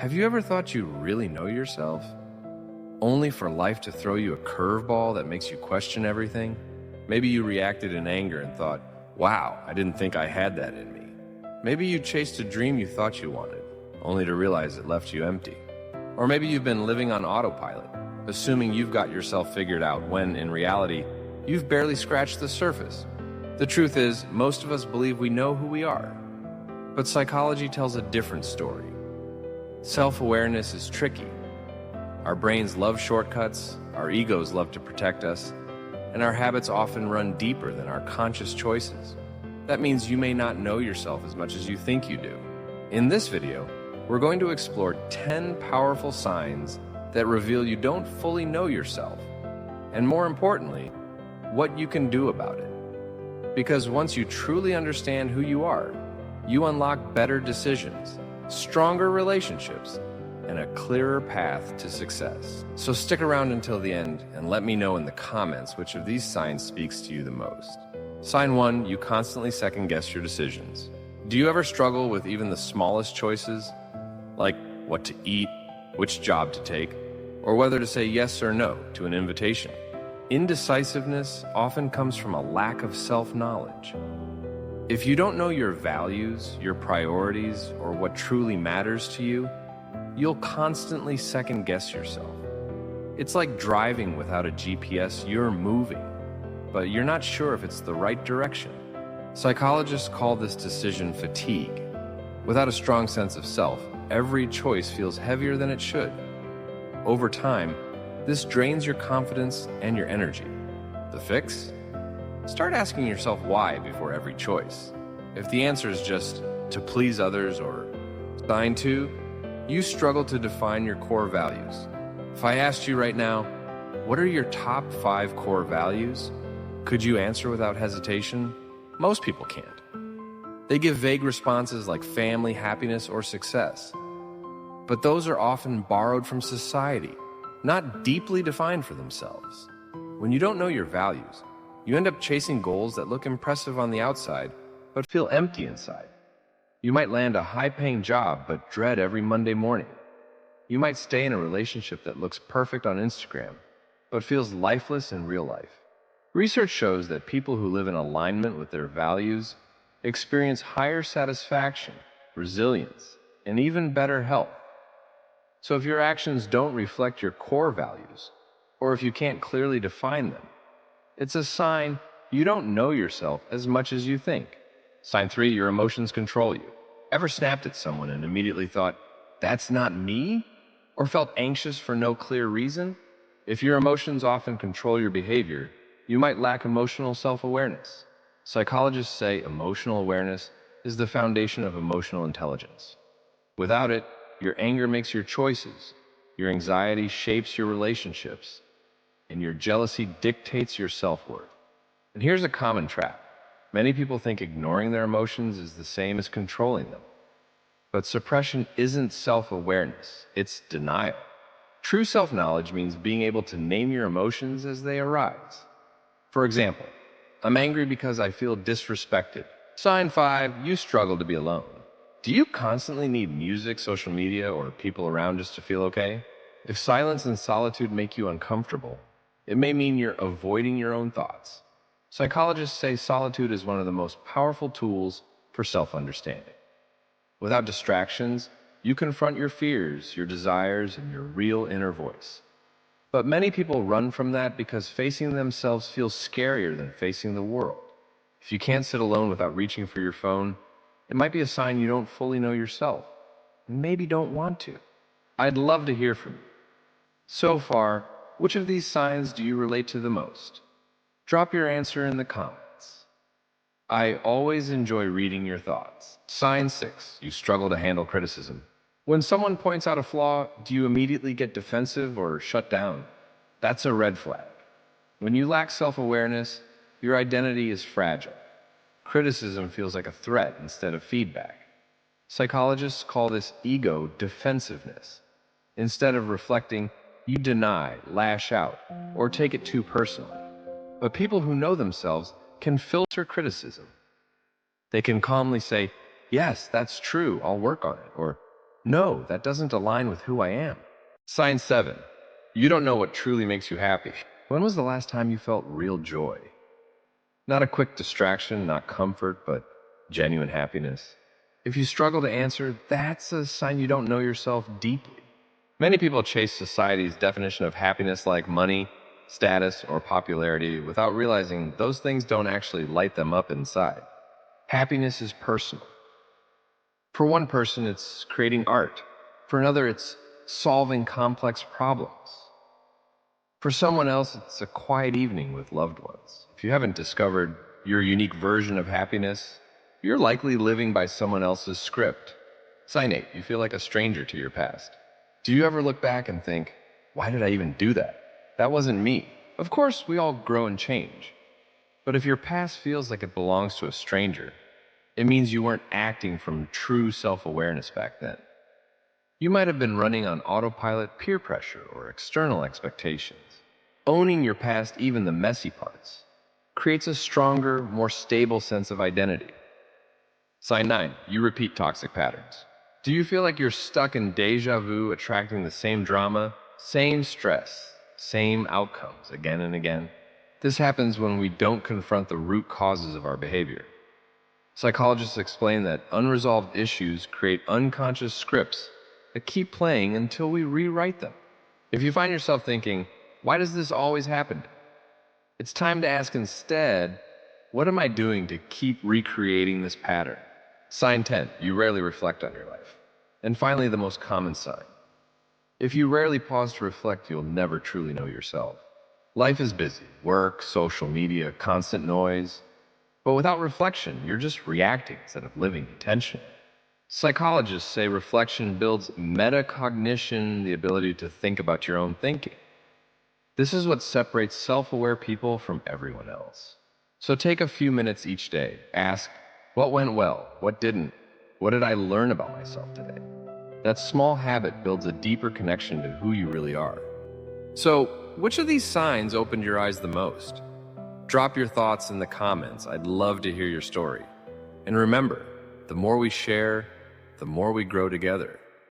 Have you ever thought you really know yourself, only for life to throw you a curveball that makes you question everything? Maybe you reacted in anger and thought, wow, I didn't think I had that in me. Maybe you chased a dream you thought you wanted, only to realize it left you empty. Or maybe you've been living on autopilot, assuming you've got yourself figured out when, in reality, you've barely scratched the surface. The truth is, most of us believe we know who we are. But psychology tells a different story. Self-awareness is tricky. Our brains love shortcuts, our egos love to protect us, and our habits often run deeper than our conscious choices. That means you may not know yourself as much as you think you do. In this video, we're going to explore 10 powerful signs that reveal you don't fully know yourself, and more importantly, what you can do about it. Because once you truly understand who you are, you unlock better decisions, stronger relationships, and a clearer path to success. So stick around until the end and let me know in the comments which of these signs speaks to you the most. Sign 1, you constantly second-guess your decisions. Do you ever struggle with even the smallest choices? Like what to eat, which job to take, or whether to say yes or no to an invitation? Indecisiveness often comes from a lack of self-knowledge. If you don't know your values, your priorities, or what truly matters to you, you'll constantly second-guess yourself. It's like driving without a GPS. You're moving, but you're not sure if it's the right direction. Psychologists call this decision fatigue. Without a strong sense of self, every choice feels heavier than it should. Over time, this drains your confidence and your energy. The fix? Start asking yourself why before every choice. If the answer is just to please others or sign 2, you struggle to define your core values. If I asked you right now, what are your top 5 core values? Could you answer without hesitation? Most people can't. They give vague responses like family, happiness, or success. But those are often borrowed from society, not deeply defined for themselves. When you don't know your values, you end up chasing goals that look impressive on the outside, but feel empty inside. You might land a high-paying job, but dread every Monday morning. You might stay in a relationship that looks perfect on Instagram, but feels lifeless in real life. Research shows that people who live in alignment with their values experience higher satisfaction, resilience, and even better health. So if your actions don't reflect your core values, or if you can't clearly define them, it's a sign you don't know yourself as much as you think. Sign 3, your emotions control you. Ever snapped at someone and immediately thought, that's not me? Or felt anxious for no clear reason? If your emotions often control your behavior, you might lack emotional self-awareness. Psychologists say emotional awareness is the foundation of emotional intelligence. Without it, your anger makes your choices, your anxiety shapes your relationships, and your jealousy dictates your self-worth. And here's a common trap. Many people think ignoring their emotions is the same as controlling them. But suppression isn't self-awareness, it's denial. True self-knowledge means being able to name your emotions as they arise. For example, I'm angry because I feel disrespected. Sign 5, you struggle to be alone. Do you constantly need music, social media, or people around just to feel okay? If silence and solitude make you uncomfortable, it may mean you're avoiding your own thoughts. Psychologists say solitude is one of the most powerful tools for self-understanding. Without distractions, you confront your fears, your desires, and your real inner voice. But many people run from that because facing themselves feels scarier than facing the world. If you can't sit alone without reaching for your phone, it might be a sign you don't fully know yourself, and maybe don't want to. I'd love to hear from you. So far, which of these signs do you relate to the most? Drop your answer in the comments. I always enjoy reading your thoughts. Sign 6, you struggle to handle criticism. When someone points out a flaw, do you immediately get defensive or shut down? That's a red flag. When you lack self-awareness, your identity is fragile. Criticism feels like a threat instead of feedback. Psychologists call this ego defensiveness. Instead of reflecting, you deny, lash out, or take it too personally. But people who know themselves can filter criticism. They can calmly say, yes, that's true, I'll work on it, or No, that doesn't align with who I am. Sign 7. You don't know what truly makes you happy. When was the last time you felt real joy? Not a quick distraction, not comfort, but genuine happiness. If you struggle to answer, that's a sign you don't know yourself deeply. Many people chase society's definition of happiness like money, status, or popularity without realizing those things don't actually light them up inside. Happiness is personal. For one person, it's creating art. For another, it's solving complex problems. For someone else, it's a quiet evening with loved ones. If you haven't discovered your unique version of happiness, you're likely living by someone else's script. Sign 8, you feel like a stranger to your past. Do you ever look back and think, why did I even do that? That wasn't me. Of course, we all grow and change. But if your past feels like it belongs to a stranger, it means you weren't acting from true self-awareness back then. You might have been running on autopilot, peer pressure, or external expectations. Owning your past, even the messy parts, creates a stronger, more stable sense of identity. Sign 9, you repeat toxic patterns. Do you feel like you're stuck in deja vu, attracting the same drama, same stress, same outcomes again and again? This happens when we don't confront the root causes of our behavior. Psychologists explain that unresolved issues create unconscious scripts that keep playing until we rewrite them. If you find yourself thinking, why does this always happen? It's time to ask instead, what am I doing to keep recreating this pattern? Sign 10, you rarely reflect on your life. And finally, the most common sign. If you rarely pause to reflect, you'll never truly know yourself. Life is busy, work, social media, constant noise. But without reflection, you're just reacting instead of living intentionally. Psychologists say reflection builds metacognition, the ability to think about your own thinking. This is what separates self-aware people from everyone else. So take a few minutes each day. Ask, what went well? What didn't? What did I learn about myself today? That small habit builds a deeper connection to who you really are. So, which of these signs opened your eyes the most? Drop your thoughts in the comments. I'd love to hear your story. And remember, the more we share, the more we grow together.